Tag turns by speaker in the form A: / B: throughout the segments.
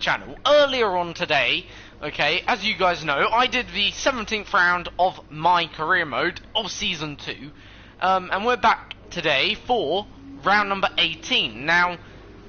A: channel. Earlier on today, okay, as you guys know, I did the 17th round of my career mode of Season 2. And we're back today for round number 18. Now,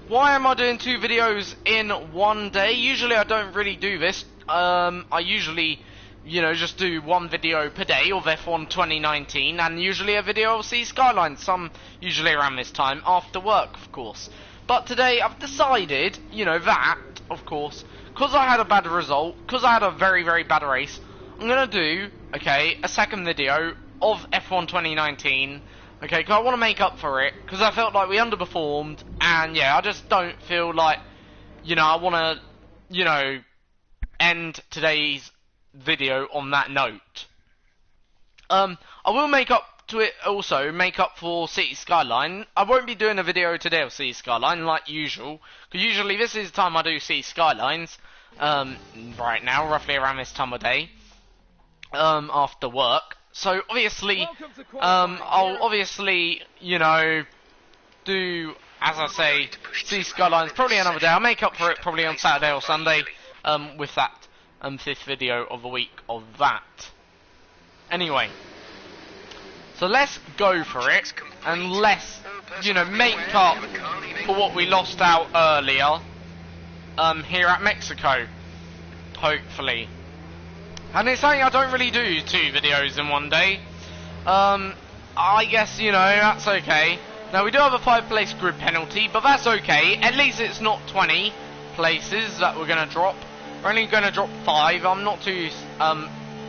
A: why am I doing 2 videos in one day? Usually I don't really do this. I usually, you know, just do 1 video per day of F1 2019, and usually a video of Sea Skylines, some usually around this time, after work, of course. But today I've decided, you know, that, of course, because I had a bad result, because I had a very, very bad race, I'm going to do, okay, a second video of F1 2019, okay, because I want to make up for it, because I felt like we underperformed, and yeah, I just don't feel like, you know, I want to, you know, end today's video on that note. I will make up to it also, make up for City Skyline. I won't be doing a video today of City Skyline like usual, because usually this is the time I do City Skylines, right now, roughly around this time of day, after work. So obviously, I'll obviously, you know, do, as I say, City Skylines probably another day. I'll make up for it probably on Saturday or Sunday, with that 5th video of the week of that. Anyway, so let's go for it, and let's, you know, make up for what we lost out earlier, here at Mexico, hopefully. And it's something I don't really do 2 videos in one day. I guess, you know, that's okay. Now, we do have a 5th place grid penalty, but that's okay. At least it's not 20 places that we're going to drop. We're only going to drop 5. I'm not too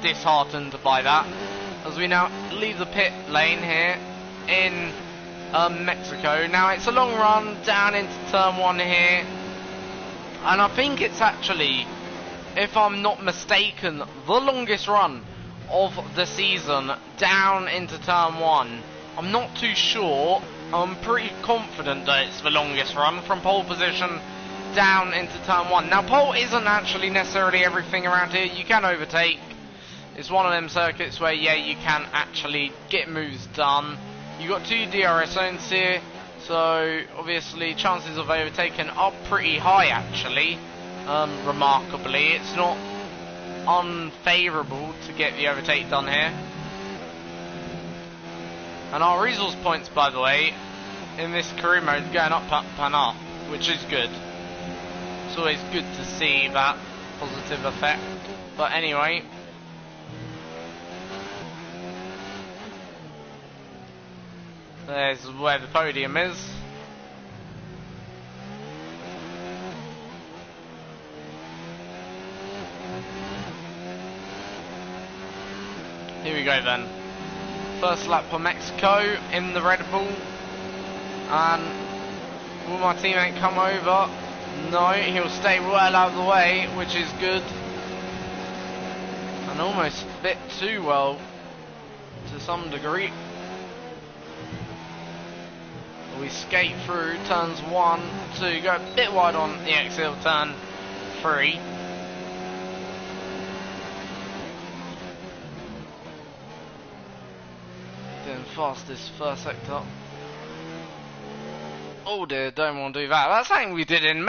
A: disheartened by that, as we now leave the pit lane here in Mexico. Now, it's a long run down into turn 1 here, and I think it's actually, if I'm not mistaken, the longest run of the season down into turn 1. I'm not too sure. I'm pretty confident that it's the longest run from pole position down into turn 1. Now, pole isn't actually necessarily everything around here. You can overtake. It's one of them circuits where, yeah, you can actually get moves done. You've got 2 DRS zones here, so obviously chances of overtaking are pretty high, actually. Remarkably, it's not unfavourable to get the overtake done here. And our resource points, by the way, in this career mode going up, up and up, which is good. It's always good to see that positive effect. But anyway, there's where the podium is. Here we go then. First lap for Mexico in the Red Bull. And will my teammate come over? No, he'll stay well out of the way, which is good. And almost a bit too well to some degree. We skate through turns 1, 2, go a bit wide on the exit of turn 3. Doing fastest first sector. Oh dear, don't want to do that. That's something we did in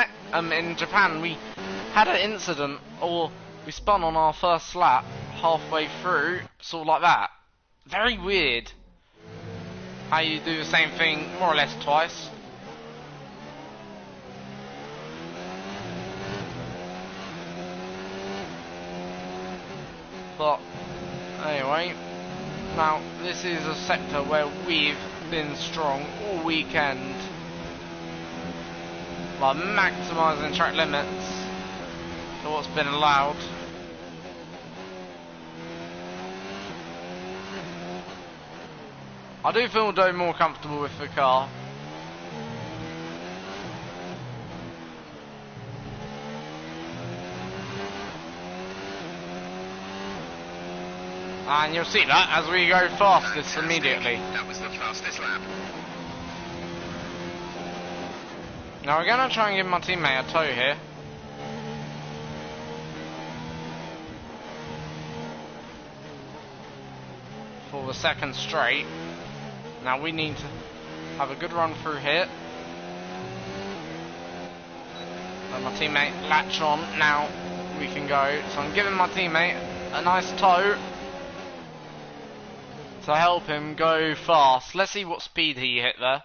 A: Japan. We had an incident, or we spun on our first lap halfway through, sort of like that. Very weird how you do the same thing more or less twice. But anyway, now this is a sector where we've been strong all weekend, by maximising track limits to what's been allowed. I do feel though more comfortable with the car. And you'll see that as we go fastest immediately.
B: That was the fastest lap.
A: Now we're going to try and give my teammate a tow here. For the second straight. Now we need to have a good run through here. A Let my teammate latch on. Now we can go. So I'm giving my teammate a nice tow to help him go fast. Let's see what speed he hit there.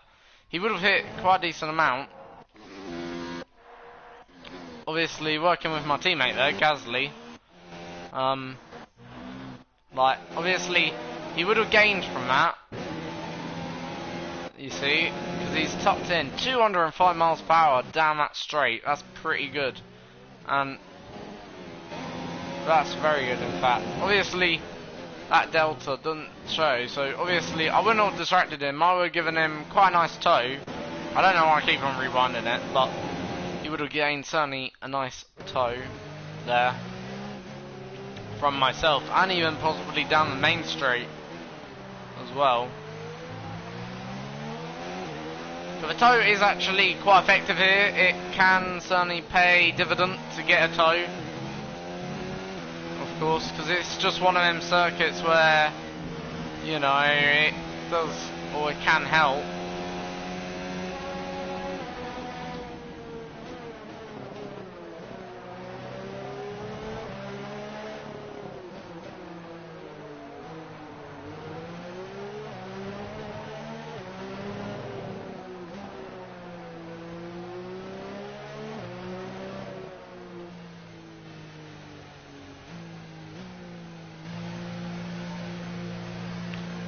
A: He would have hit quite a decent amount. Obviously working with my teammate there, Gasly. Like, obviously he would have gained from that. You see, because he's tucked in 205 miles per hour down that straight. That's pretty good. And that's very good, in fact. Obviously, that delta doesn't show, so obviously I wouldn't have distracted him. I would have given him quite a nice tow. I don't know why I keep on rewinding it, but he would have gained certainly a nice tow there from myself, and even possibly down the main straight as well. So the tow is actually quite effective here. It can certainly pay dividend to get a tow, of course, because it's just one of them circuits where, you know, it does, or it can help.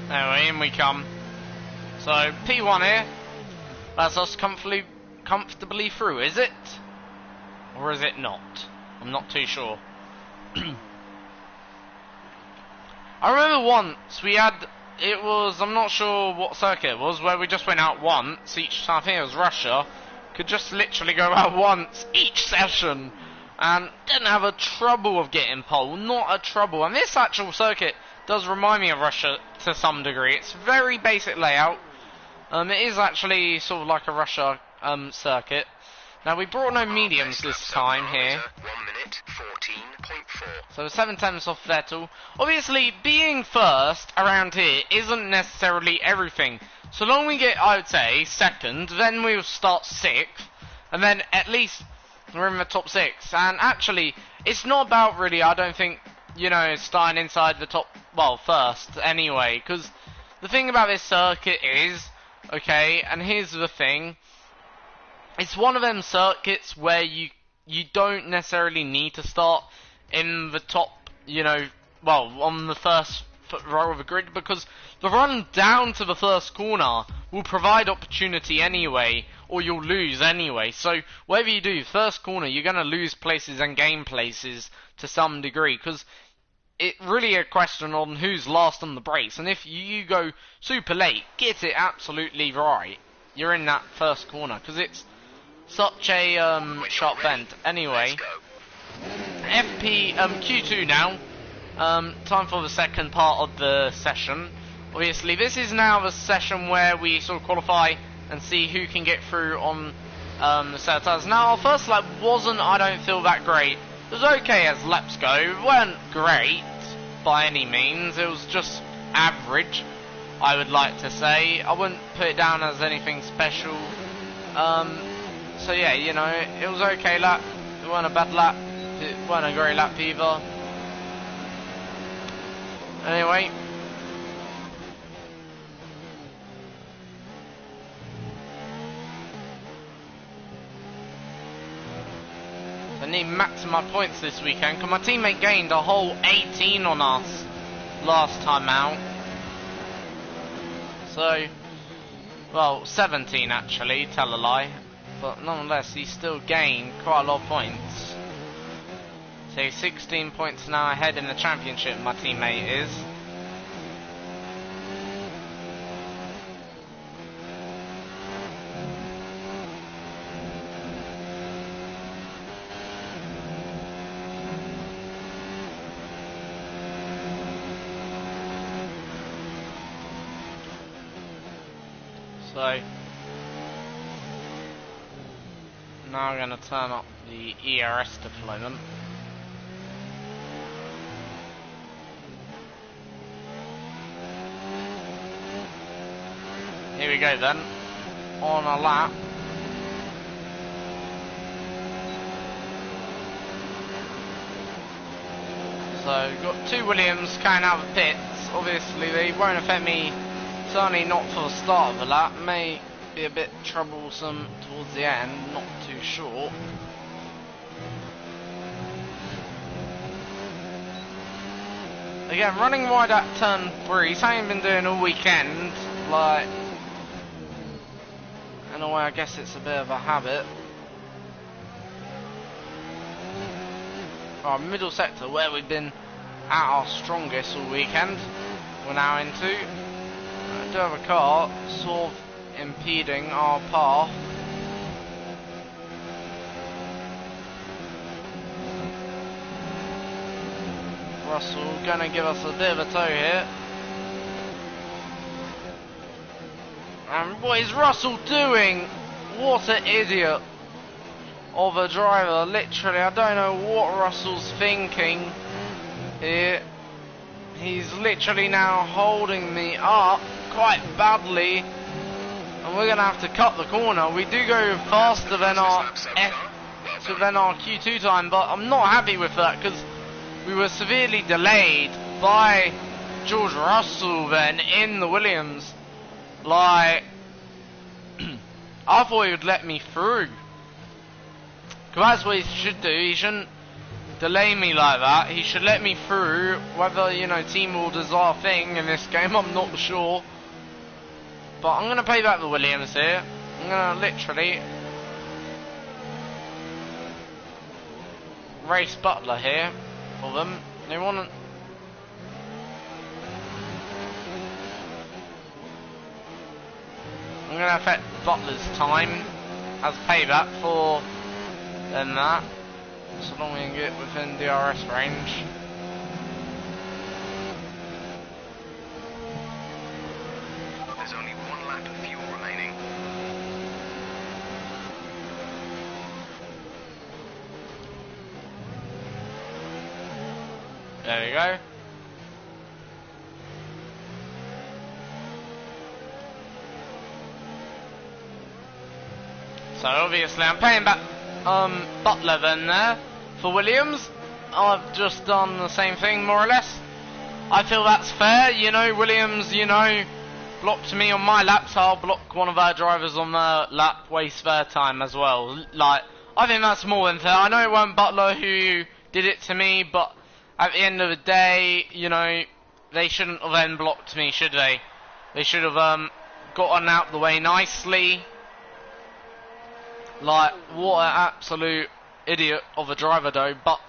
A: Anyway, in we come. So, P1 here. That's us comfortably through, is it? Or is it not? I'm not too sure. I remember once we had, it was, I'm not sure what circuit it was, where we just went out once each time. I think it was Russia. Could just literally go out once each session. And didn't have a trouble of getting pole. Not a trouble. And this actual circuit does remind me of Russia to some degree. It's very basic layout. It is actually sort of like a Russia circuit. Now we brought no mediums this time here.
B: 1 minute 14.4.
A: So 7/10 off Vettel. Obviously, being first around here isn't necessarily everything. So long we get, I would say, second, then we'll start sixth, and then at least we're in the top six. And actually, it's not about really, I don't think, you know, starting inside the top, well, first anyway, because the thing about this circuit is, okay, and here's the thing, it's one of them circuits where you don't necessarily need to start in the top, you know, well, on the first row of the grid, because the run down to the first corner will provide opportunity anyway, or you'll lose anyway. So whatever you do, first corner, you're going to lose places and gain places to some degree, because it's really a question on who's last on the brakes. And if you go super late, get it absolutely right, you're in that first corner, because it's such a sharp bend. Anyway, Q2 now. Time for the second part of the session. Obviously, this is now the session where we sort of qualify and see who can get through on the set of tires. Now, our first lap wasn't, I don't feel, that great. It was okay as laps go. It weren't great by any means. It was just average, I would like to say. I wouldn't put it down as anything special. So yeah, you know, it was okay lap. It weren't a bad lap. It weren't a great lap either. Anyway. I need max my points this weekend, because my teammate gained a whole 18 on us last time out. So, well, 17 actually, tell a lie. But nonetheless, he still gained quite a lot of points. So 16 points now ahead in the championship, my teammate is. So now I'm going to turn up the ERS deployment. Here we go then, on a lap. So we've got 2 Williams coming out of the pits. Obviously they won't affect me, certainly not for the start of the lap. May be a bit troublesome towards the end, not too sure. Again, running wide at turn 3, something I've been doing all weekend, like, in a way I guess it's a bit of a habit. Our middle sector, where we've been at our strongest all weekend, we're now into. I do have a car sort of impeding our path. Russell gonna give us a bit of a tow here. And what is Russell doing? What an idiot of a driver. Literally, I don't know what Russell's thinking here. He's literally now holding me up quite badly. And we're gonna have to cut the corner. We do go faster than our Q2 time, but I'm not happy with that because we were severely delayed by George Russell then in the Williams. Like, I thought he would let me through. Because that's what he should do. He shouldn't delay me like that. He should let me through. Whether, you know, team orders are a thing in this game, I'm not sure. But I'm going to pay back the Williams here. I'm going to literally race Butler here for them. They want to... I'm going to affect Butler's time as payback for them that. So long we can get within DRS range.
B: There's only 1 lap of fuel remaining.
A: There we go. So obviously I'm paying back Butler then there for Williams. I've just done the same thing more or less. I feel that's fair, you know. Williams, you know, blocked me on my lap, so I'll block one of our drivers on their lap, waste their time as well. Like, I think that's more than fair. I know it wasn't Butler who did it to me, but at the end of the day, you know, they shouldn't have then blocked me, should they? They should have gotten out the way nicely. Like, what an absolute idiot of a driver though, but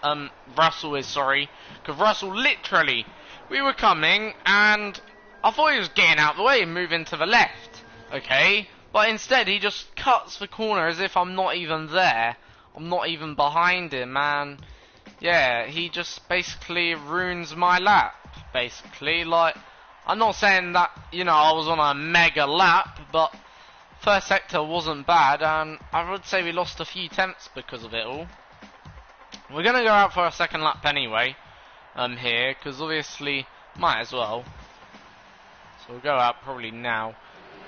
A: Russell is, sorry. Because Russell literally, we were coming and I thought he was getting out the way and moving to the left, okay? But instead he just cuts the corner as if I'm not even there. I'm not even behind him, and yeah, he just basically ruins my lap, basically. Like, I'm not saying that, you know, I was on a mega lap, but first sector wasn't bad, and I would say we lost a few tenths because of it all. We're going to go out for a second lap anyway, here, because obviously, might as well. So we'll go out probably now.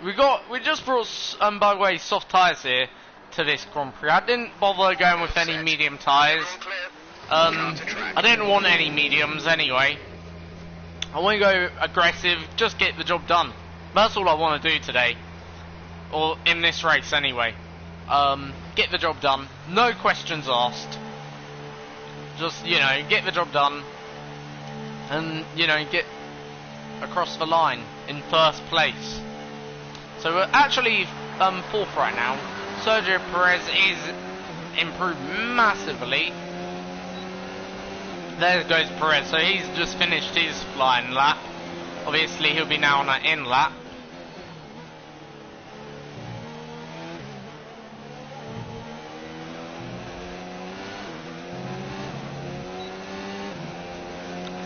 A: We just brought, by the way, soft tyres here to this Grand Prix. I didn't bother going with any medium tyres. I didn't want any mediums anyway. I want to go aggressive, just get the job done. That's all I want to do today. Or in this race anyway. Get the job done. No questions asked. Just, you know, get the job done. And, you know, get across the line in first place. So we're actually fourth right now. Sergio Perez is improved massively. There goes Perez. So he's just finished his flying lap. Obviously he'll be now on an in lap.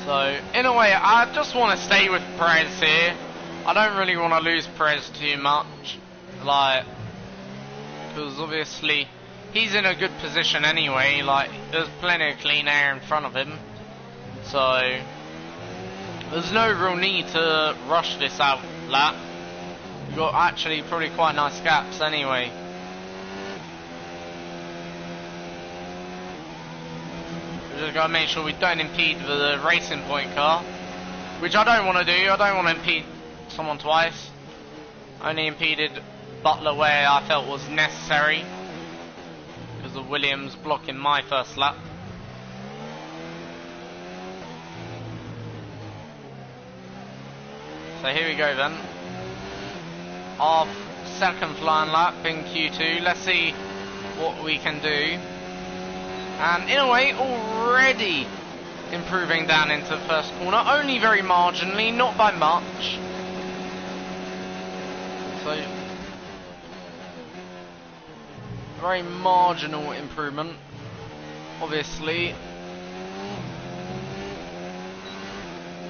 A: So, in a way, I just want to stay with Perez here. I don't really want to lose Perez too much. Like, because obviously, he's in a good position anyway. Like, there's plenty of clean air in front of him. So, there's no real need to rush this out lap. We've got actually probably quite nice gaps anyway. just gotta make sure we don't impede the Racing Point car, which I don't want to do. I don't want to impede someone twice. Only impeded Butler where I felt was necessary because of Williams blocking my first lap. So here we go then. Our second flying lap in Q2. Let's see what we can do. And in a way, already improving down into the first corner. Only very marginally, not by much. So, very marginal improvement, obviously.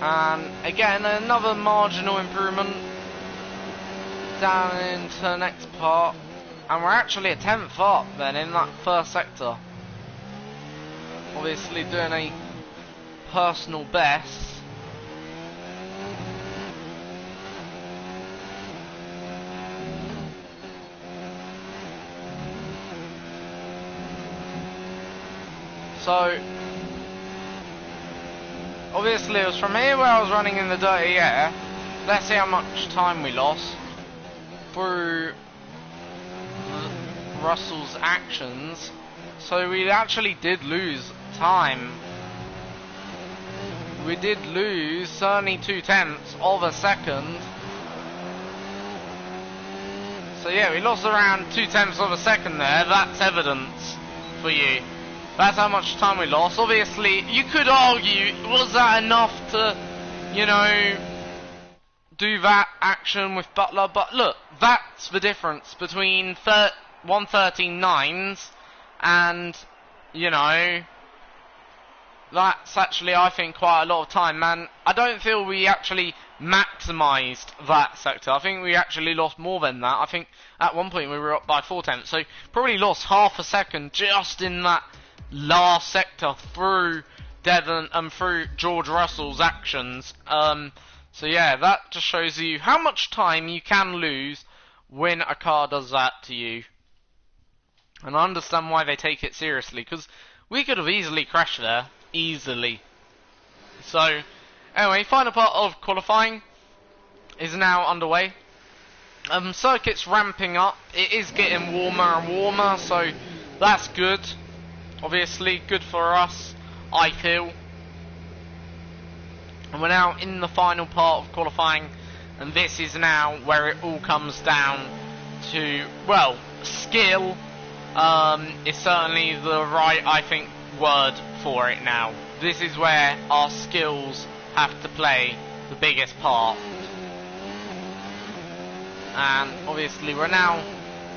A: And again, another marginal improvement down into the next part. And we're actually a 10th up then in that first sector. Obviously doing a personal best. So, obviously it was from here where I was running in the dirty air. Let's see how much time we lost through Russell's actions. So we actually did lose time. We did lose certainly 0.2 of a second. So yeah, we lost around 0.2 of a second there. That's evidence for you. That's how much time we lost. Obviously, you could argue, was that enough to, you know, do that action with Butler? But look, that's the difference between 113.9s and, you know, that's actually, I think, quite a lot of time, man. I don't feel we actually maximised that sector. I think we actually lost more than that. I think at one point we were up by 0.4, so probably lost half a second just in that last sector through Devon and through George Russell's actions. So yeah, that just shows you how much time you can lose when a car does that to you. And I understand why they take it seriously, because we could have easily crashed there. Easily. So, anyway, final part of qualifying is now underway. Circuit's ramping up. It is getting warmer and warmer, so that's good. Obviously, good for us, I feel. And we're now in the final part of qualifying, and this is now where it all comes down to, well, skill is certainly the right, I think, word for it now. This is where our skills have to play the biggest part. And obviously we're now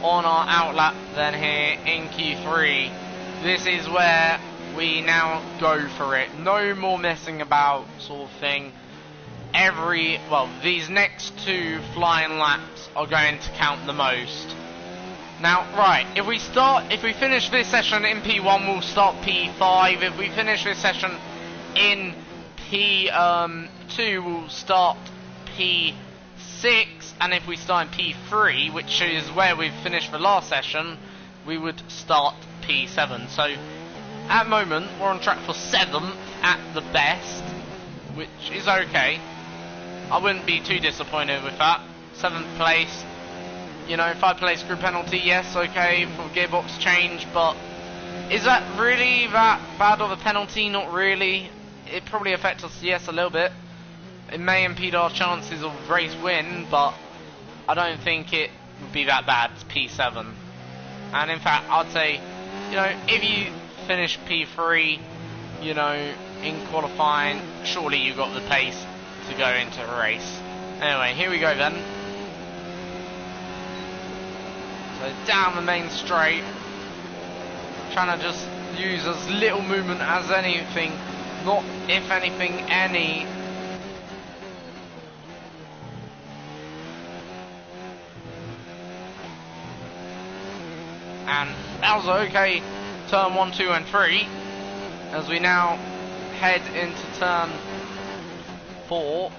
A: on our outlap then here in Q3. This is where we now go for it. No more messing about sort of thing. These next two flying laps are going to count the most. Now, right, if we finish this session in P1, we'll start P5. If we finish this session in P2, we'll start P6. And if we start in P3, which is where we've finished the last session, we would start P7. So, at the moment, we're on track for 7th at the best, which is okay. I wouldn't be too disappointed with that. 7th place. You know, 5 place group penalty, yes, okay, for gearbox change, but is that really that bad of a penalty? Not really. It probably affects us, yes, a little bit. It may impede our chances of race win, but I don't think it would be that bad. It's P7. And in fact, I'd say, you know, if you finish P3, you know, in qualifying, surely you've got the pace to go into a race. Anyway, here we go then. So down the main straight, trying to just use as little movement as anything, not if anything any. And that was okay, turn 1, 2 and 3, as we now head into turn 4.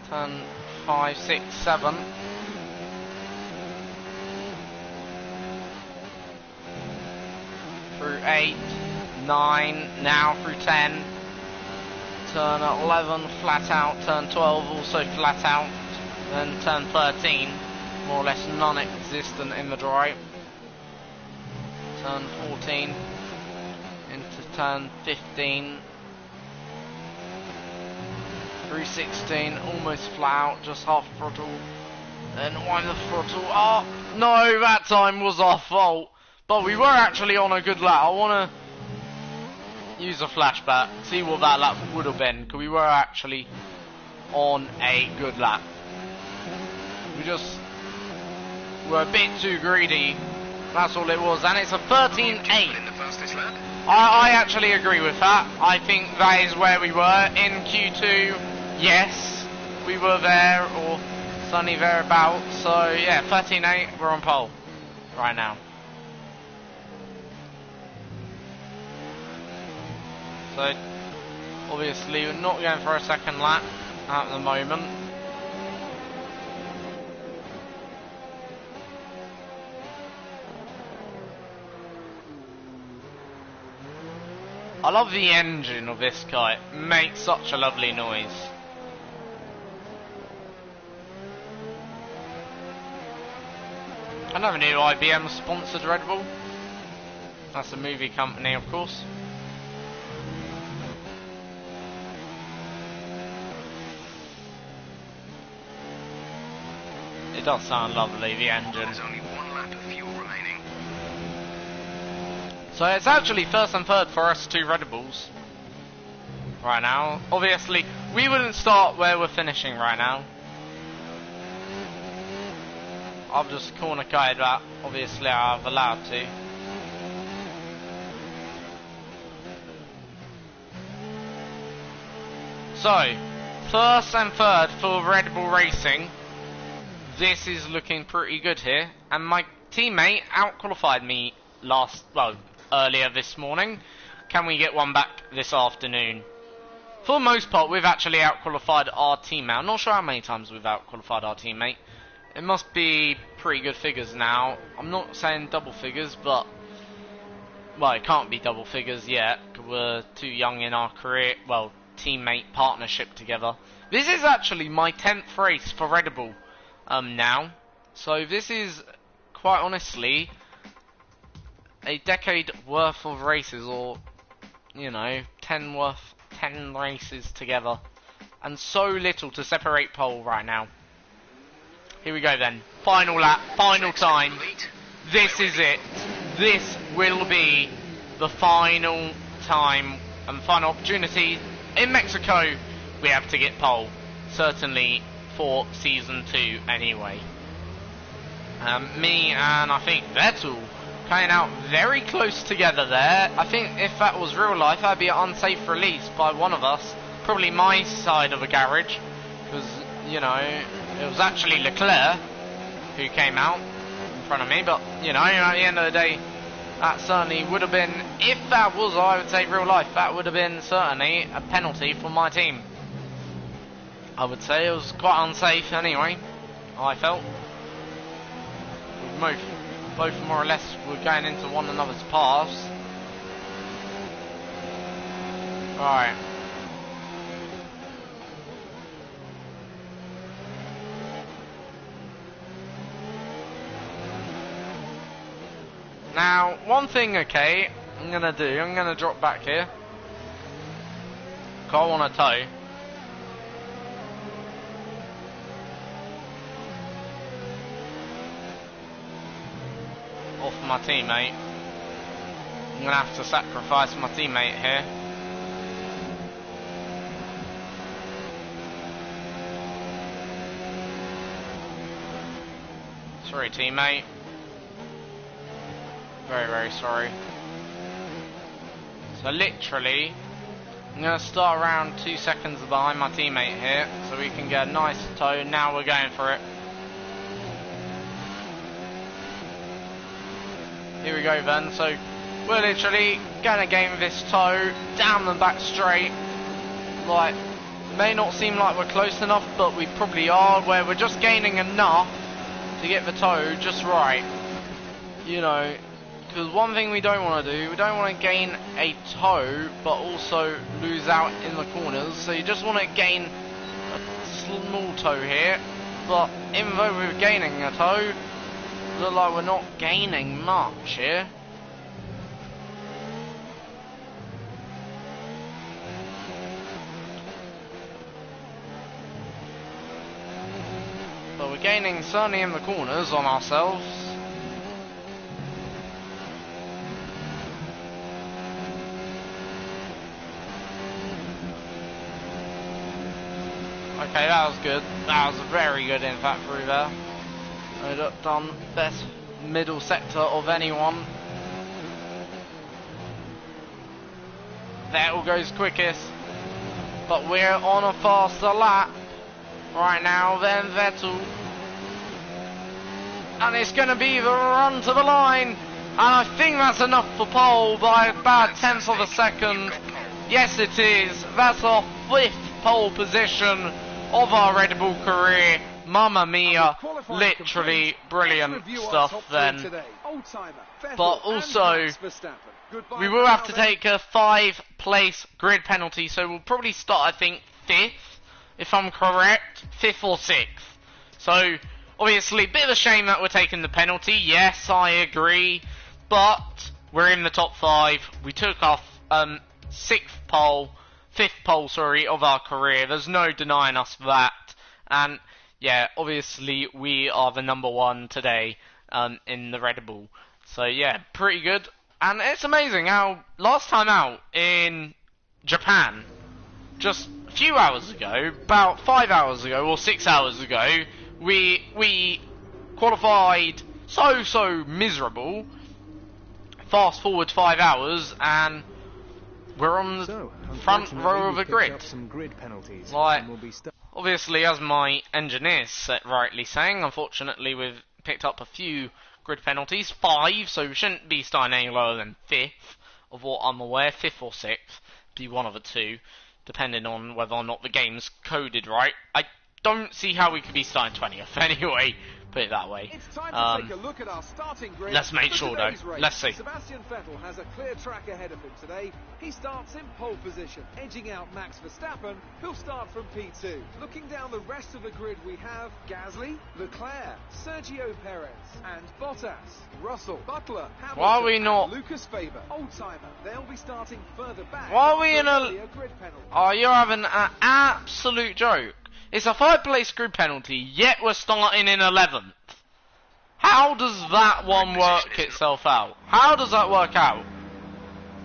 A: Turn 5, 6, 7. 8, 9, now through 10. Turn 11, flat out. Turn 12, also flat out. Then turn 13, more or less non-existent in the dry. Turn 14, into turn 15. Through 16, almost flat out, just half throttle. Then wind the throttle. Oh, no, that time was our fault. But we were actually on a good lap. I want to use a flashback, see what that lap would have been, because we were actually on a good lap. We just were a bit too greedy. That's all it was. And it's a 13.8. I actually agree with that. I think that is where we were in Q2. Yes, we were there, or sunny thereabouts. So yeah, 13.8, we're on pole right now. So obviously we're not going for a second lap at the moment. I love the engine of this car, it makes such a lovely noise. I never knew IBM sponsored Red Bull. That's a movie company, of course. It does sound lovely, the engine.
B: There's only 1 lap of fuel remaining.
A: So it's actually first and third for us 2 Red Bulls right now. Obviously, we wouldn't start where we're finishing right now. I've just corner guided that. Obviously, I've allowed to. So, first and third for Red Bull Racing. This is looking pretty good here. And my teammate out-qualified me earlier this morning. Can we get one back this afternoon? For the most part, we've actually out-qualified our teammate. I'm not sure how many times we've out-qualified our teammate. It must be pretty good figures now. I'm not saying double figures, but... well, it can't be double figures yet, because we're too young in our career, well, teammate partnership together. This is actually my 10th race for Red Bull now. So this is, quite honestly, a decade worth of races, or, you know, 10 races together. And so little to separate pole right now. Here we go then. Final lap, final time. This is it. This will be the final time and final opportunity in Mexico. We have to get pole. Certainly for season 2 anyway. Me and I think Vettel playing out very close together there. I think if that was real life, that'd be an unsafe release by one of us. Probably my side of the garage. Because, you know, it was actually Leclerc who came out in front of me. But, you know, at the end of the day, that certainly would have been, if that was, I would say, real life, that would have been certainly a penalty for my team. I would say it was quite unsafe anyway, I felt. We both more or less were going into one another's paths. Right. Now, one thing, okay, I'm gonna drop back here. I want a tow. Off my teammate. I'm gonna have to sacrifice my teammate here. Sorry, teammate. Very, very sorry. So literally, I'm going to start around 2 seconds behind my teammate here, so we can get a nice tow. Now we're going for it. Here we go then. So we're literally going to gain this tow down the back straight. Like, may not seem like we're close enough, but we probably are, where we're just gaining enough to get the tow just right. You know, Because one thing we don't want to do, we don't want to gain a toe, but also lose out in the corners. So you just want to gain a small toe here. But even though we're gaining a toe, look like we're not gaining much here. But we're gaining certainly in the corners on ourselves. Okay, that was good. That was very good, in fact, through there. I'd done best middle sector of anyone. Vettel goes quickest, but we're on a faster lap right now than Vettel. And it's going to be the run to the line. And I think that's enough for pole by about 1/10 of a second. Yes, it is. That's our 5th pole position of our Red Bull career. Mamma mia, literally brilliant stuff then. But also, we will have to take a 5-place grid penalty, so we'll probably start, I think, 5th, if I'm correct, 5th or 6th. So, obviously, a bit of a shame that we're taking the penalty, yes, I agree, but we're in the top 5. We took our 5th pole of our career. There's no denying us that. And yeah, obviously we are the number 1 today in the Red Bull. So yeah, pretty good. And it's amazing how last time out in Japan, just a few hours ago, about 5 hours ago or 6 hours ago, we qualified so miserable. Fast forward 5 hours and we're on the front row of a grid. Like, obviously, as my engineer's rightly saying, unfortunately we've picked up a few grid penalties, 5, so we shouldn't be starting any lower than 5th, of what I'm aware, 5th or 6th, be one of the two, depending on whether or not the game's coded right. I don't see how we could be starting 20th anyway. Put it that way.
C: It's time to take a look at our starting grid.
A: Let's make sure though. Let's see.
C: Sebastian Vettel has a clear track ahead of him today. He starts in pole position, edging out Max Verstappen, who'll start from P2. Looking down the rest of the grid, we have Gasly, Leclerc, Sergio Perez, and Bottas, Russell, Butler, Hamilton,
A: why are we not?
C: Lucas Faber, old-timer. They'll be starting further back.
A: Why are we in a
C: grid penalty?
A: Oh, you're having an absolute joke. It's a 5-place grid penalty, yet we're starting in 11th. How does that one work itself out? How does that work out?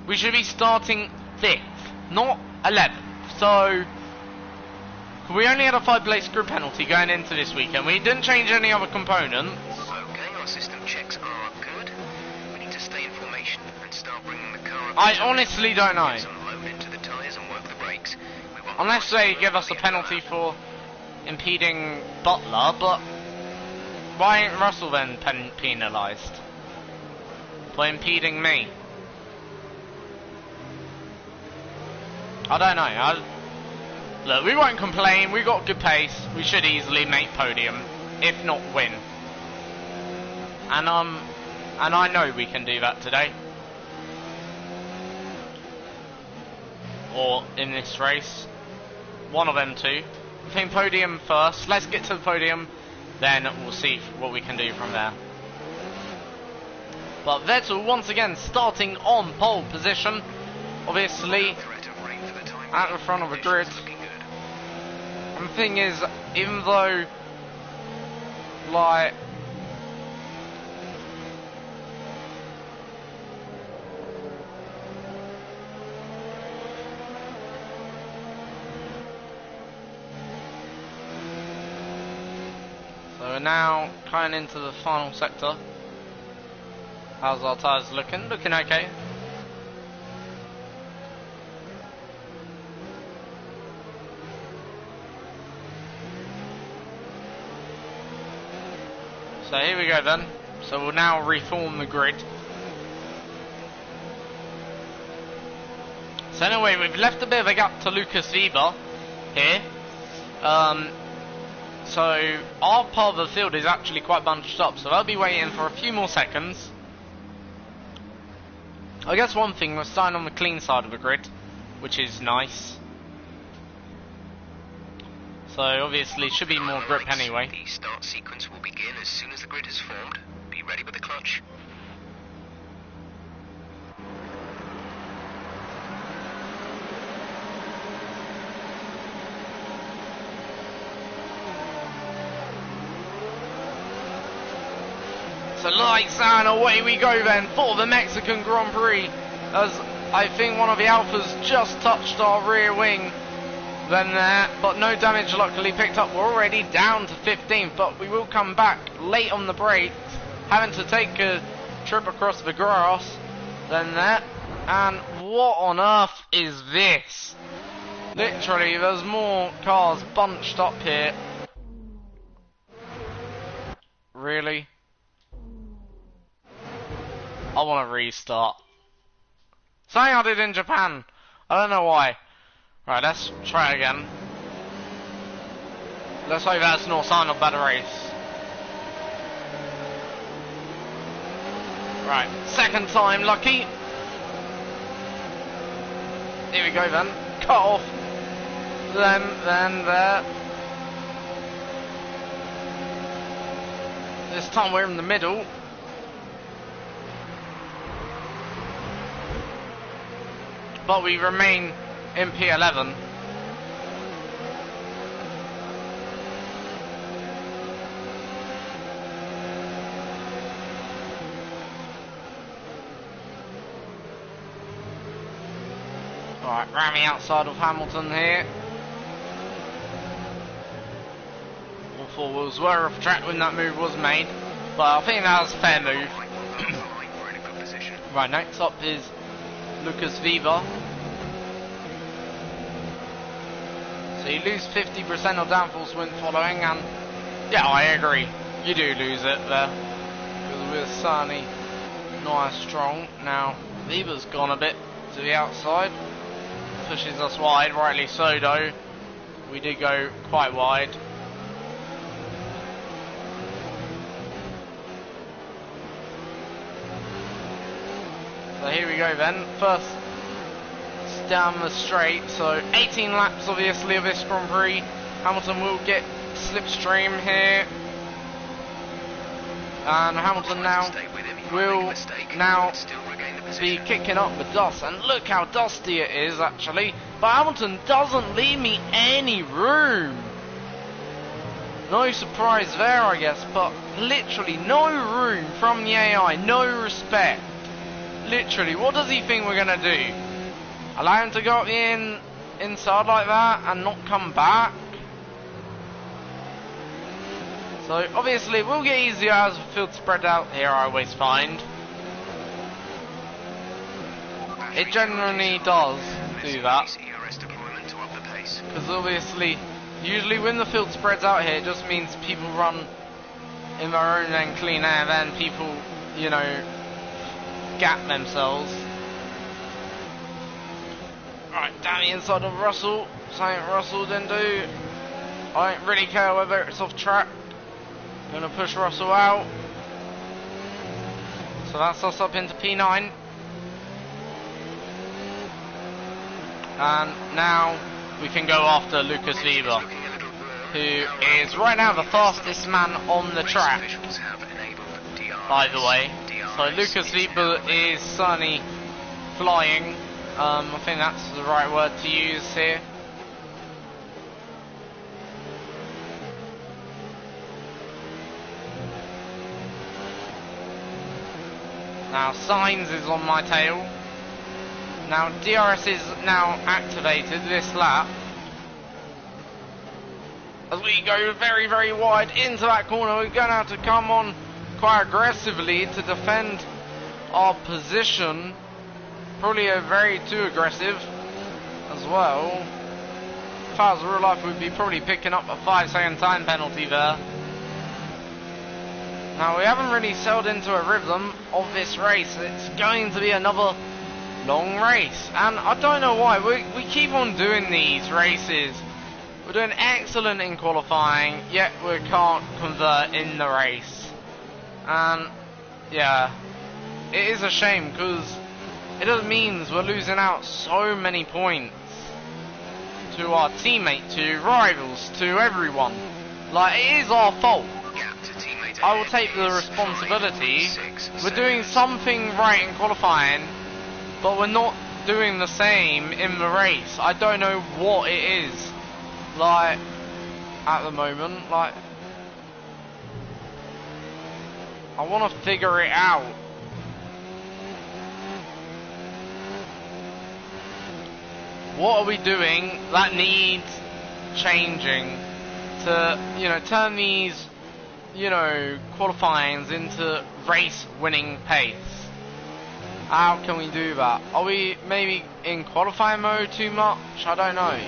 A: We should be starting 5th, not 11th. So, we only had a 5-place grid penalty going into this weekend. We didn't change any other components.
B: Okay, our system checks are good. We need to stay in formation and start bringing the car up.
A: I honestly don't know.
B: Get some load into the tyres and work the brakes.
A: Unless they give us a penalty for impeding Butler, but why ain't Russell then penalised for impeding me? I don't know. Look, we won't complain. We got good pace. We should easily make podium, if not win. And I know we can do that today, or in this race. One of them two. I think podium first. Let's get to the podium, then we'll see what we can do from there. But Vettel once again starting on pole position, obviously at the front of the grid. And the thing is, even though, like, so we're now coming into the final sector. How's our tyres looking? Looking okay. So here we go then. So we'll now reform the grid. So anyway, we've left a bit of a gap to Lucas Weber here. So our part of the field is actually quite bunched up, so they'll be waiting for a few more seconds I guess one thing, we're starting on the clean side of the grid, which is nice. So obviously should be more grip anyway.
B: The start sequence will begin as soon as the grid has formed. Be ready with the clutch.
A: So lights and away we go then for the Mexican Grand Prix, as I think one of the Alphas just touched our rear wing then there, but no damage luckily picked up. We're already down to 15th, but we will come back late on the brakes, having to take a trip across the grass then there. And what on earth is this? Literally there's more cars bunched up here. Really? I want to restart. Something I did in Japan. I don't know why. Right, let's try again. Let's hope that's no sign of better race. Right, second time lucky. Here we go then. Cut off. Then there. This time we're in the middle. But we remain in P11. Alright, round the outside of Hamilton here. All four wheels were off track when that move was made, but I think that was a fair move. Right, next up is Lucas Weber. So you lose 50% of downforce when following, and yeah, I agree, you do lose it there, because we're certainly not as strong. Now, Weber's gone a bit to the outside, pushes us wide, rightly so though, we did go quite wide. So here we go then, first down the straight, so 18 laps obviously of this Grand Prix. Hamilton will get slipstream here, and Hamilton now will be kicking up the dust, and look how dusty it is actually, but Hamilton doesn't leave me any room. No surprise there I guess, but literally no room from the AI, no respect. Literally, what does he think we're gonna do? Allow him to go inside like that and not come back? So obviously we'll get easier as the field spread out here, I always find. It generally does do that. Because obviously, usually when the field spreads out here, it just means people run in their own lane clean air, then people, you know, gap themselves. Right, down the inside of Russell, something Russell didn't do. I don't really care whether it's off track. Gonna push Russell out. So that's us up into P9. And now we can go after Lucas Weber, who is right now the fastest man on the track, by the way. So Lucas Weber is certainly flying. I think that's the right word to use here. Now Sainz is on my tail. Now DRS is now activated this lap, as we go very, very wide into that corner. We're going to have to come on quite aggressively to defend our position. Probably a very too aggressive as well. If I was real life, we'd be probably picking up a 5-second time penalty there. Now we haven't really settled into a rhythm of this race. It's going to be another long race, and I don't know why we keep on doing these races. We're doing excellent in qualifying, yet we can't convert in the race. And yeah, it is a shame, because it just means we're losing out so many points to our teammates, to rivals, to everyone. Like, it is our fault. I will take the responsibility. We're doing something right in qualifying, but we're not doing the same in the race. I don't know what it is, like, at the moment. Like, I want to figure it out. What are we doing that needs changing to, you know, turn these, you know, qualifyings into race winning pace? How can we do that? Are we maybe in qualifying mode too much? I don't know.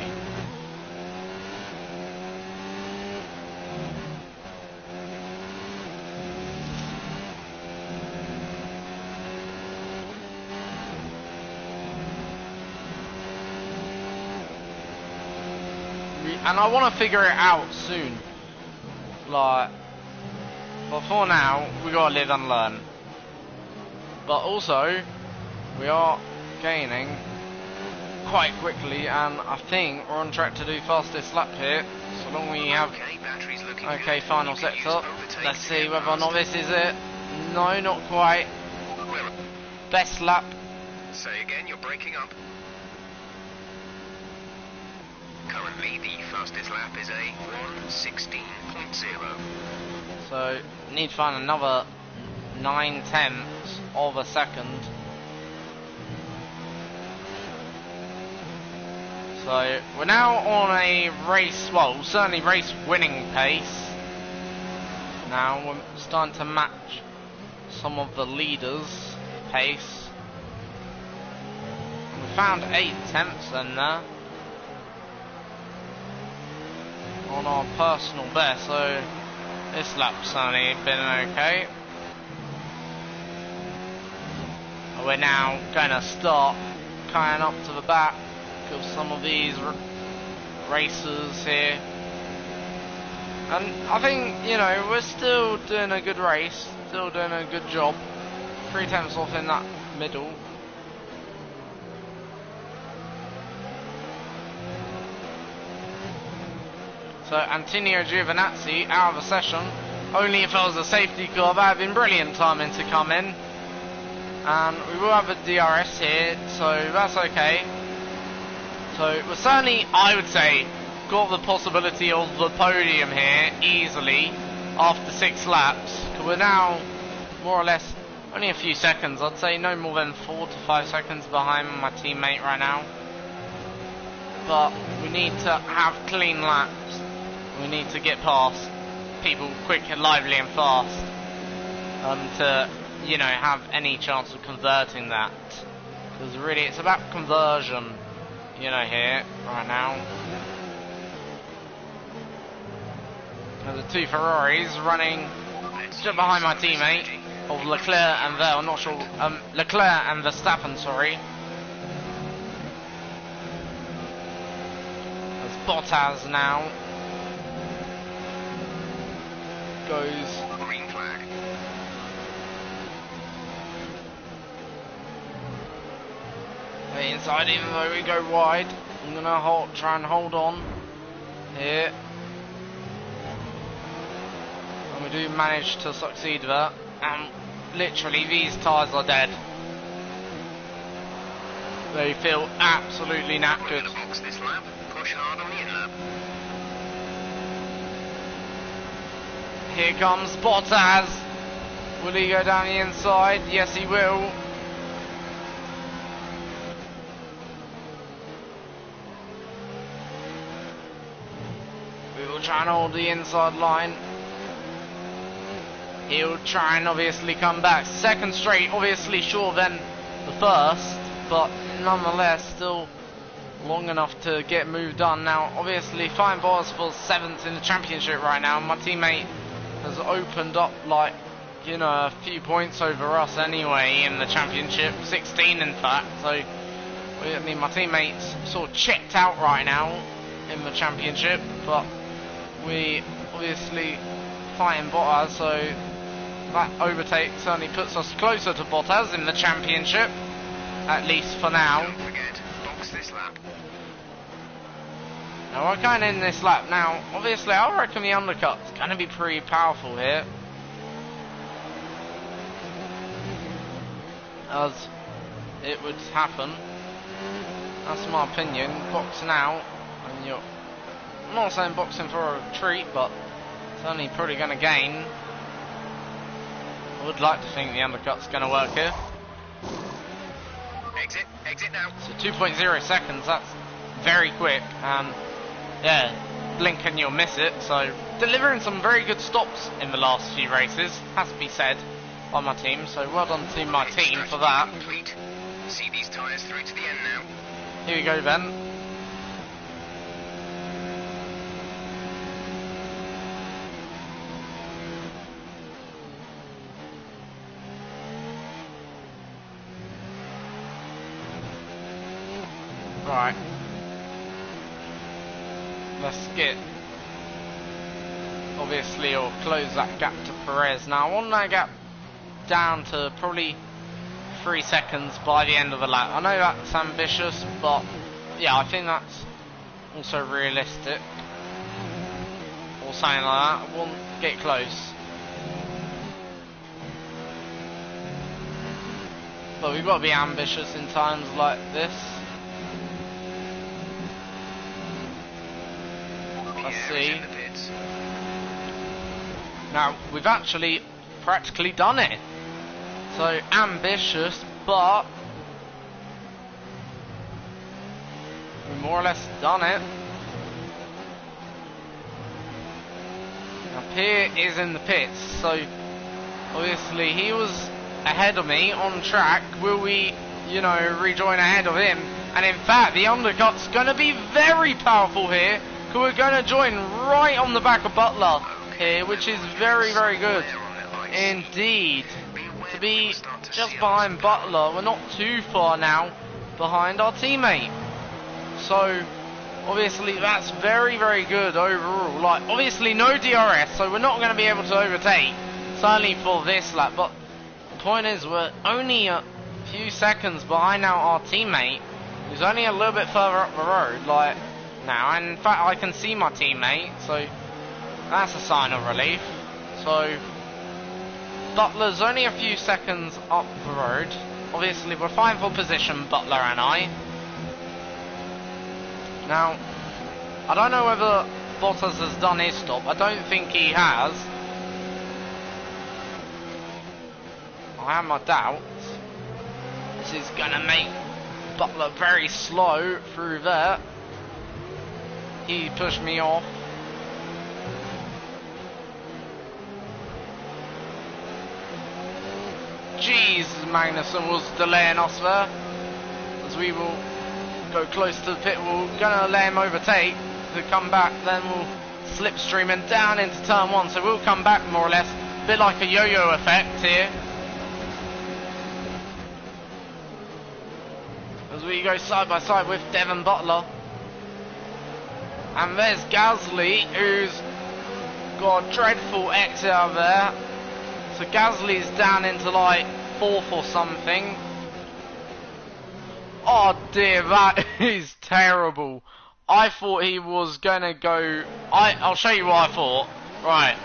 A: And I want to figure it out soon. Like, but for now, we gotta live and learn. But also, we are gaining quite quickly, and I think we're on track to do fastest lap here. So long we have. Okay, final sector. Let's see whether or not this is it. No, not quite. Best lap.
B: Say again, you're breaking up. Currently, the fastest lap is a 1:16.0.
A: So, need to find another 9/10 of a second. So, we're now on a race, well, certainly race winning pace. Now, we're starting to match some of the leaders' pace. We found 8/10 in there on our personal best, so this lap's certainly been okay. We're now going to start coming up to the back of some of these racers here. And I think, you know, we're still doing a good race, still doing a good job. 3/10 off in that middle. So Antonio Giovinazzi out of the session. Only if it was a safety car, that would have been brilliant timing to come in. And we will have a DRS here, so that's okay. So we're certainly, I would say, got the possibility of the podium here easily after 6 laps. Because we're now more or less only a few seconds, I'd say no more than 4 to 5 seconds behind my teammate right now. But we need to have clean laps. We need to get past people quick and lively and fast to, you know, have any chance of converting that. Because really it's about conversion, you know, here, right now. There's the 2 Ferraris running just behind my teammate of Leclerc and I'm not sure, Leclerc and Verstappen, sorry. There's Bottas now. Goes
B: Green flag.
A: inside, even though we go wide. I'm gonna try and hold on here, and we do manage to succeed there. And literally, these tyres are dead. They feel absolutely knackered.
B: Box this lap. Push hard on the in-lap.
A: Here comes Bottas. Will he go down the inside? Yes, he will. We will try and hold the inside line. He'll try and obviously come back. Second straight, obviously shorter than the first, but nonetheless still long enough to get moved on. Now, obviously, fine bars for 7th in the championship right now. My teammate has opened up, like, you know, a few points over us anyway in the championship, 16 in fact. So, I mean, my teammate's sort of checked out right now in the championship, but we obviously fighting Bottas, so that overtake certainly puts us closer to Bottas in the championship. at least for now.
B: Don't forget, box this lap.
A: Now we're going in this lap. Now, obviously, I reckon the undercut's going to be pretty powerful here. As it would happen. That's my opinion. Boxing out, and you're... I'm not saying boxing for a treat, but it's only probably going to gain. I would like to think the undercut's going to work here.
B: Exit now.
A: So 2.0 seconds, that's very quick, and yeah, blink and you'll miss it. So delivering some very good stops in the last few races, has to be said, by my team. So well done to my team for that.
B: Complete. See these tyres through to the end now.
A: Here we go then. Right. Let's get, obviously, or close that gap to Perez. Now I want that gap down to probably 3 seconds by the end of the lap. I know that's ambitious, but yeah, I think that's also realistic. Or something like that. We'll get close. But we've got to be ambitious in times like this. Let's see. Now, we've actually practically done it. So, ambitious, but we've more or less done it. Now, Pierre is in the pits, so obviously he was ahead of me on track. Will we, you know, rejoin ahead of him? And in fact, the undercut's going to be very powerful here. We're going to join right on the back of Butler here, which is very, very good indeed. To be just behind Butler, we're not too far now behind our teammate. So, obviously, that's very, very good overall. Like, obviously, no DRS, so we're not going to be able to overtake, certainly for this lap. But the point is, we're only a few seconds behind now our teammate, who's only a little bit further up the road. Like, now, and in fact I can see my teammate, so that's a sign of relief. So Butler's only a few seconds up the road. Obviously we're fighting for position, Butler and I. Now, I don't know whether Bottas has done his stop. I don't think he has. I have my doubts. This is gonna make Butler very slow through there. He pushed me off. Jeez, Magnussen was delaying us there. As we will go close to the pit, we're gonna let him overtake to come back, then we'll slipstream and down into turn 1. So we'll come back more or less, a bit like a yo-yo effect here. As we go side by side with Devon Butler. And there's Gasly, who's got a dreadful exit out there. So Gasly's down into like 4th or something. Oh dear, that is terrible. I thought he was gonna go... I'll show you what I thought. Right.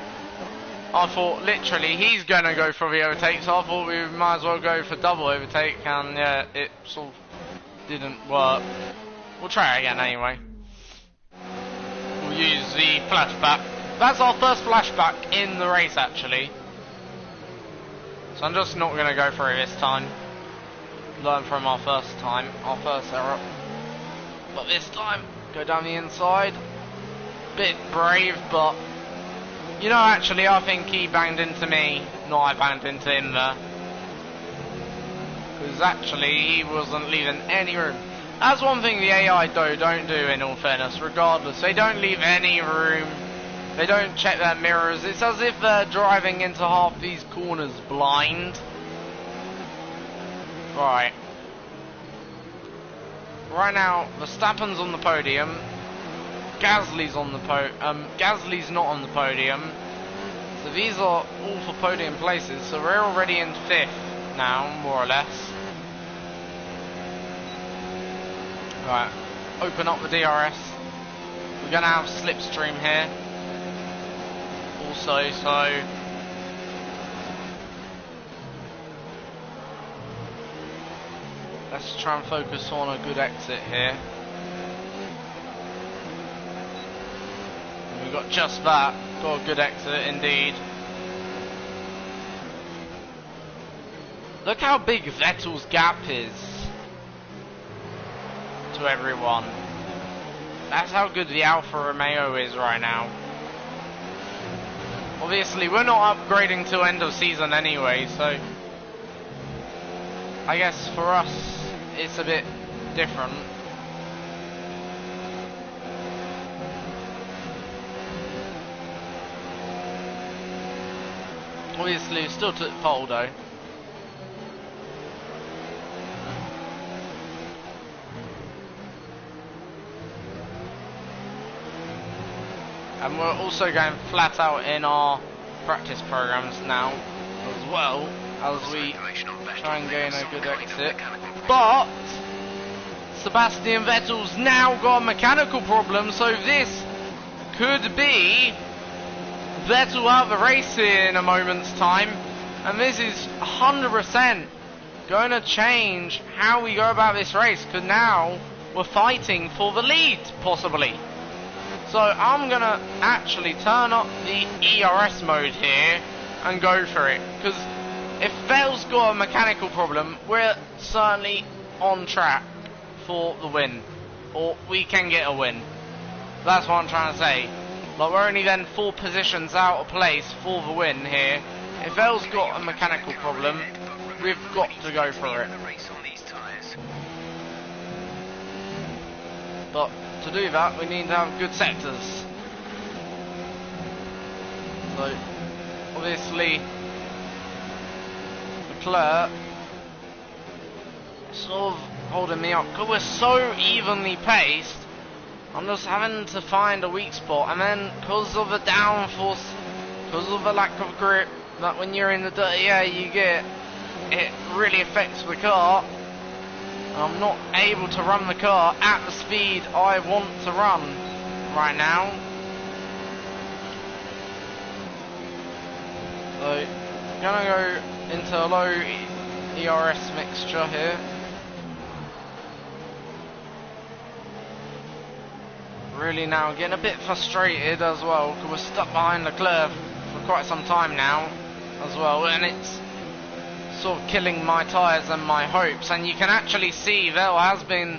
A: I thought literally he's gonna go for the overtake, so I thought we might as well go for double overtake, and yeah, it sort of didn't work. We'll try it again anyway. We'll use the flashback. That's our first flashback in the race actually. So I'm just not going to go for it this time. Learn from our first time, our first error. But this time, go down the inside. Bit brave, but... You know, actually, I think he banged into me. No, I banged into him there. Because actually, he wasn't leaving any room. That's one thing the AI don't do, in all fairness, regardless. They don't leave any room. They don't check their mirrors. It's as if they're driving into half these corners blind. Right. Right now, Verstappen's on the podium. Gasly's on the Gasly's not on the podium. So these are all for podium places. So we're already in 5th now, more or less. Right, open up the DRS. We're going to have slipstream here. Also, so... let's try and focus on a good exit here. We got just that. Got a good exit indeed. Look how big Vettel's gap is to everyone. That's how good the Alfa Romeo is right now. Obviously, we're not upgrading till end of season anyway, so I guess for us it's a bit different. Obviously, still took pole though. And we're also going flat out in our practice programs now, as well, as we try and gain a good exit. But Sebastian Vettel's now got a mechanical problem, so this could be Vettel out of the race in a moment's time, and this is 100% going to change how we go about this race, because now we're fighting for the lead, possibly. So I'm going to actually turn up the ERS mode here and go for it, because if Vettel's got a mechanical problem, we're certainly on track for the win, or we can get a win. That's what I'm trying to say. Like, we're only then 4 positions out of place for the win here. If Vettel's got a mechanical problem, we've got to go for it. But to do that, we need to have good sectors. So, obviously, Leclerc sort of holding me up, because we're so evenly paced. I'm just having to find a weak spot, and then because of the downforce, because of the lack of grip that when you're in the dirty air you get, it really affects the car. I'm not able to run the car at the speed I want to run right now. So, gonna go into a low ERS mixture here. Really now getting a bit frustrated as well, because we're stuck behind Leclerc for quite some time now as well, and it's sort of killing my tyres and my hopes. And you can actually see Vettel has been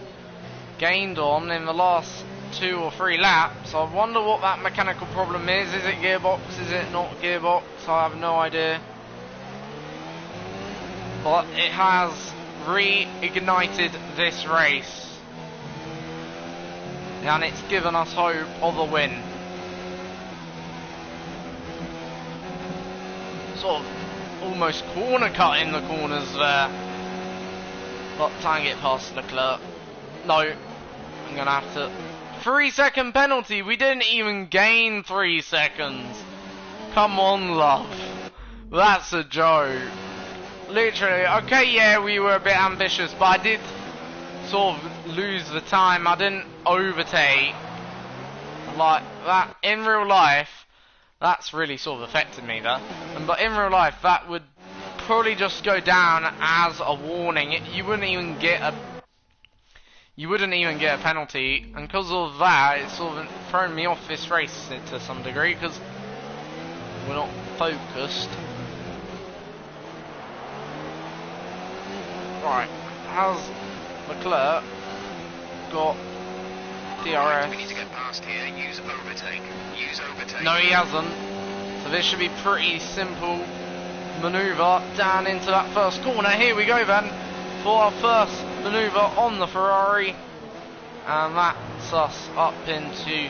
A: gained on in the last 2 or 3 laps. I wonder what that mechanical problem is. Is it gearbox? Is it not gearbox? I have no idea. But it has reignited this race, and it's given us hope of a win. Sort of almost corner cut in the corners there. But try and get past Leclerc. No, I'm gonna have to. 3-second penalty. We didn't even gain 3 seconds. Come on, love. That's a joke. Literally. Okay, yeah, we were a bit ambitious, but I did sort of lose the time. I didn't overtake like that in real life. That's really sort of affected me there. But in real life, that would probably just go down as a warning. You wouldn't even get a penalty, and because of that, it's sort of thrown me off this race to some degree, because we're not focused. Right, how's Leclerc got DRS?
B: We need to get past here. Use overtake. Use overtake.
A: No, he hasn't. So this should be pretty simple manoeuvre down into that first corner. Here we go then for our first manoeuvre on the Ferrari, and that's us up into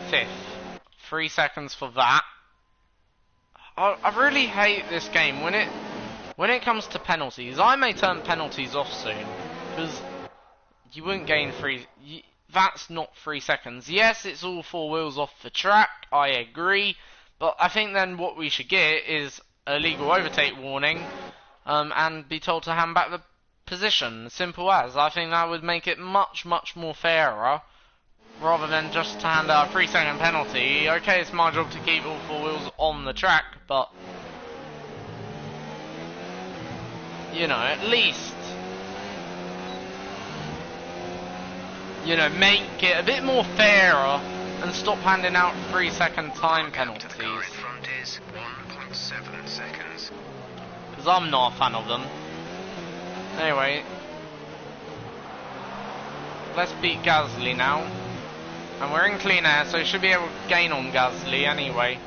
A: 5th. 3 seconds for that. I really hate this game when it comes to penalties. I may turn penalties off soon, because you wouldn't gain 3. That's not 3 seconds. Yes, it's all 4 wheels off the track, I agree, but I think then what we should get is a legal overtake warning, and be told to hand back the position. Simple as. I think that would make it much, much more fairer, rather than just to hand out a 3-second penalty. Okay, it's my job to keep all 4 wheels on the track, but you know, at least, you know, make it a bit more fairer and stop handing out 3-second time penalties.
B: The car in front is 1.7 seconds.
A: Because I'm not a fan of them. Anyway, let's beat Gasly now. And we're in clean air, so we should be able to gain on Gasly anyway.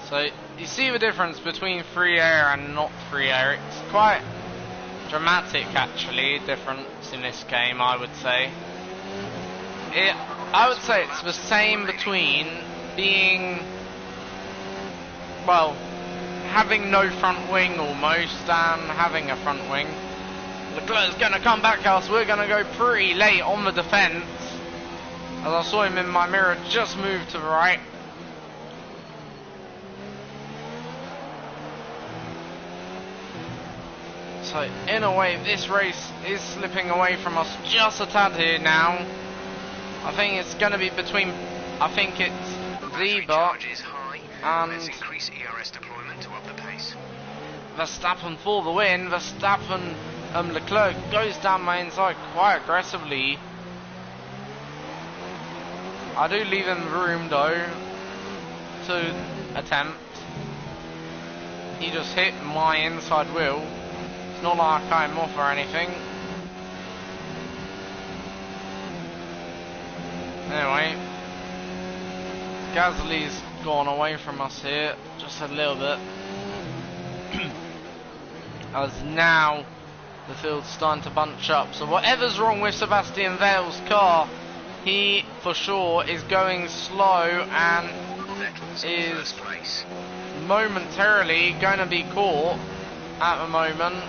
A: So, you see the difference between free air and not free air. It's quite dramatic, actually, difference in this game, I would say. I would say it's the same between being, well, having no front wing almost and having a front wing. Leclerc's going to come back at us. We're going to go pretty late on the defence. As I saw him in my mirror just move to the right. So, in a way, this race is slipping away from us just a tad here now. I think it's going to be between, I think it's Weber and Verstappen for the win. Verstappen, Leclerc goes down my inside quite aggressively. I do leave him room though to attempt. He just hit my inside wheel. Not like I cut him off or anything. Anyway, Gasly's gone away from us here just a little bit. As now the field's starting to bunch up. So whatever's wrong with Sebastian Vettel's car, he for sure is going slow and is momentarily going to be caught at the moment.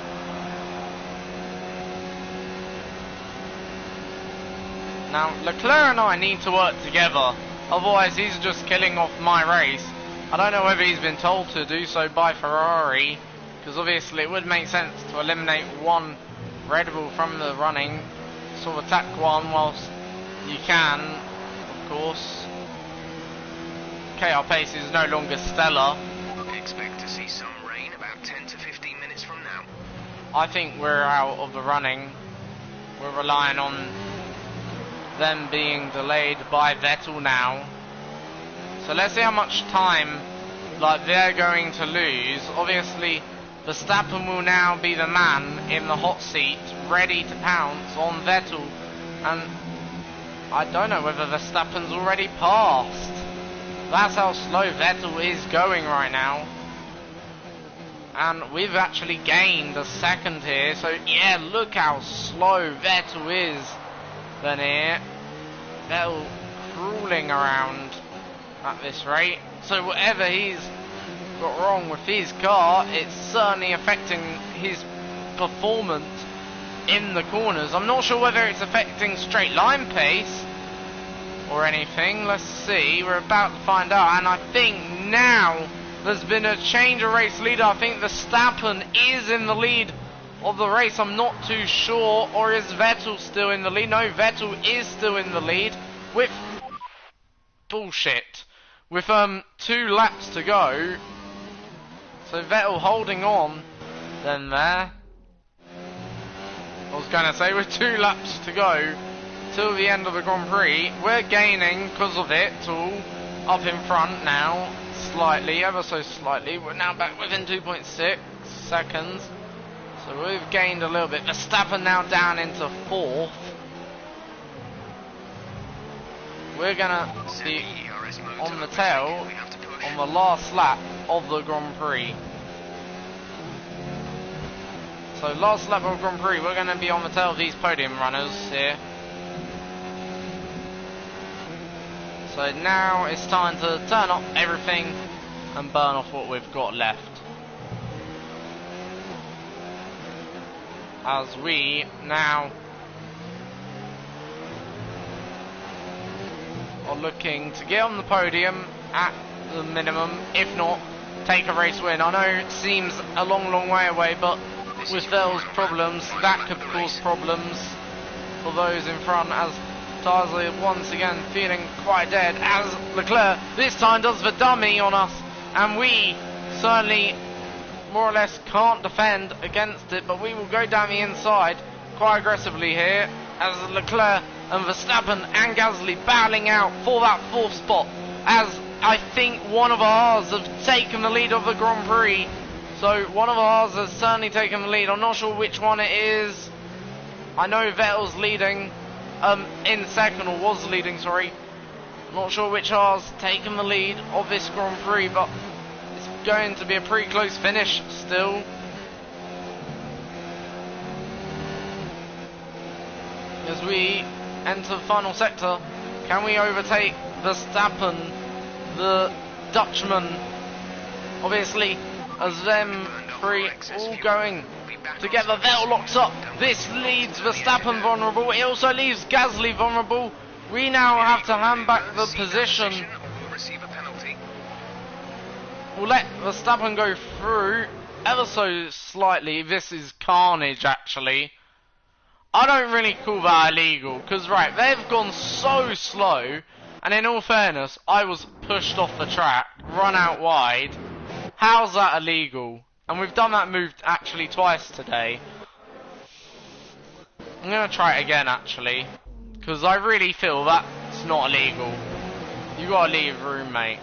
A: Now, Leclerc and I need to work together, otherwise he's just killing off my race. I don't know whether he's been told to do so by Ferrari, because obviously it would make sense to eliminate one Red Bull from the running, sort of attack one whilst you can, of course. Okay, our pace is no longer stellar.
B: Expect to see some rain about 10 to 15 minutes from now.
A: I think we're out of the running. We're relying on them being delayed by Vettel now. So let's see how much time they're going to lose. Obviously Verstappen will now be the man in the hot seat, ready to pounce on Vettel, and I don't know whether Verstappen's already passed. That's how slow Vettel is going right now. And we've actually gained a second here, so yeah, look how slow Vettel is. Then here, Vettel crawling around at this rate. So whatever he's got wrong with his car, it's certainly affecting his performance in the corners. I'm not sure whether it's affecting straight line pace or anything. Let's see, we're about to find out. And I think now there's been a change of race leader. I think Verstappen is in the lead of the race. I'm not too sure. Or is Vettel still in the lead? No, Vettel is still in the lead with bullshit. With 2 laps to go. So Vettel holding on then there. I was going to say with 2 laps to go till the end of the Grand Prix. We're gaining because of it all up in front now. Slightly, ever so slightly. We're now back within 2.6 seconds. So we've gained a little bit. Verstappen now down into 4th. We're gonna be on the tail on the last lap of the Grand Prix. So last lap of Grand Prix, we're gonna be on the tail of these podium runners here. So now it's time to turn up everything and burn off what we've got left. as we now are looking to get on the podium at the minimum, if not take a race win. I know it seems a long way away, but with Vettel's problems, that could cause problems for those in front, as tyres are once again feeling quite dead, as Leclerc this time does the dummy on us, and we certainly more or less can't defend against it, but we will go down the inside quite aggressively here, as Leclerc and Verstappen and Gasly battling out for that 4th spot, as I think one of ours have taken the lead of the Grand Prix. So one of ours has certainly taken the lead. I'm not sure which one it is. I know Vettel's leading in second, or was leading, sorry. I'm not sure which ours taken the lead of this Grand Prix, but it's going to be a pretty close finish still. As we enter the final sector, can we overtake Verstappen, the Dutchman? Obviously, as them three all going together, Vettel locks up. This leaves Verstappen vulnerable. It also leaves Gasly vulnerable. We now have to hand back the position. We'll let Verstappen go through ever so slightly. This is carnage, actually. I don't really call that illegal, because right, they've gone so slow, and in all fairness, I was pushed off the track, run out wide. How's that illegal? And we've done that move actually twice today. I'm going to try it again, actually, because I really feel that's not illegal. You got to leave room, mate.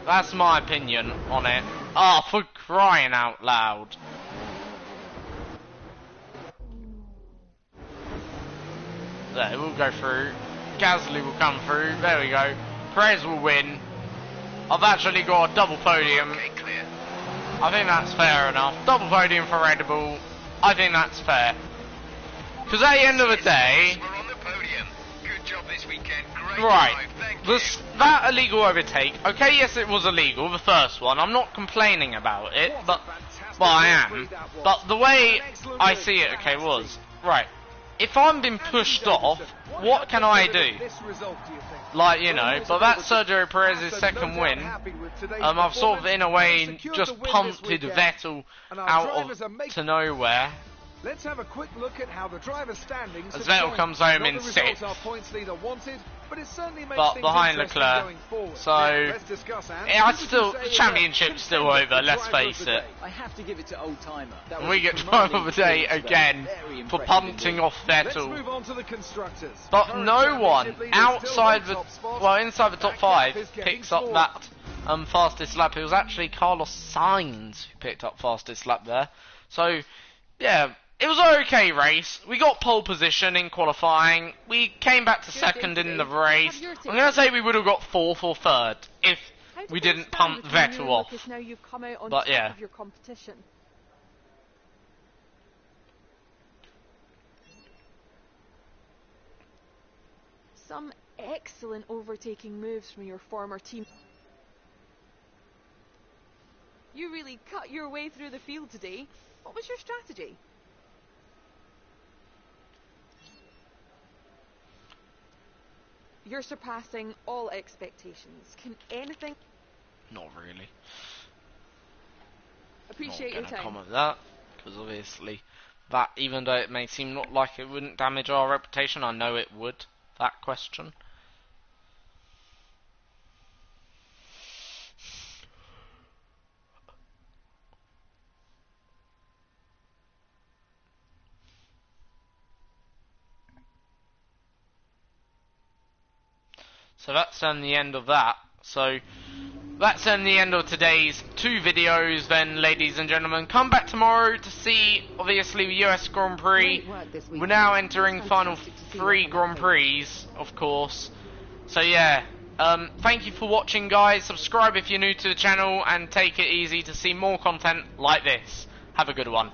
A: That's my opinion on it. Ah, for crying out loud. There, we'll go through. Gasly will come through. There we go. Perez will win. I've actually got a double podium.
B: Okay, clear.
A: I think that's fair enough. Double podium for Red Bull. I think that's fair. Because at the end of the day...
B: We're on the podium. Good job this weekend. Great
A: Right.
B: drive. Thank you.
A: That illegal overtake. Okay, yes, it was illegal, the first one. I'm not complaining about it, but I am. But the way I see it, okay, was... Right. If I'm being pushed off, what can I do? Like, you know, but that's Sergio Perez's second win. I've sort of, in a way, just punted Vettel out of to nowhere.
C: Let's have a quick look at how the driver's standings
A: as Vettel comes home in 6th, but behind Leclerc. So it's still, the championship's still over, let's face it.
D: I have to give it to old timer.
A: And we get driver of the day again for punting off Vettel. But no one outside the, well, inside the top 5 picks up that fastest lap. It was actually Carlos Sainz who picked up fastest lap there. So yeah, it was an okay race. We got pole position in qualifying. We came back to second in the race. I'm going to say we would have got 4th or 3rd if we didn't pump Vettel off. But yeah.
E: Some excellent overtaking moves from your former team. You really cut your way through the field today. What was your strategy? You're surpassing all expectations. Can anything...
A: Not really.
E: Appreciate your
A: Not
E: time.
A: gonna comment that, because obviously that, even though it may seem not like it wouldn't damage our reputation, I know it would, that question. So that's then the end of that. So that's then the end of today's 2 videos then, ladies and gentlemen. Come back tomorrow to see, obviously, the US Grand Prix. We're now entering final 3 Grand Prix, of course. So yeah, thank you for watching, guys. Subscribe if you're new to the channel, and take it easy to see more content like this. Have a good one.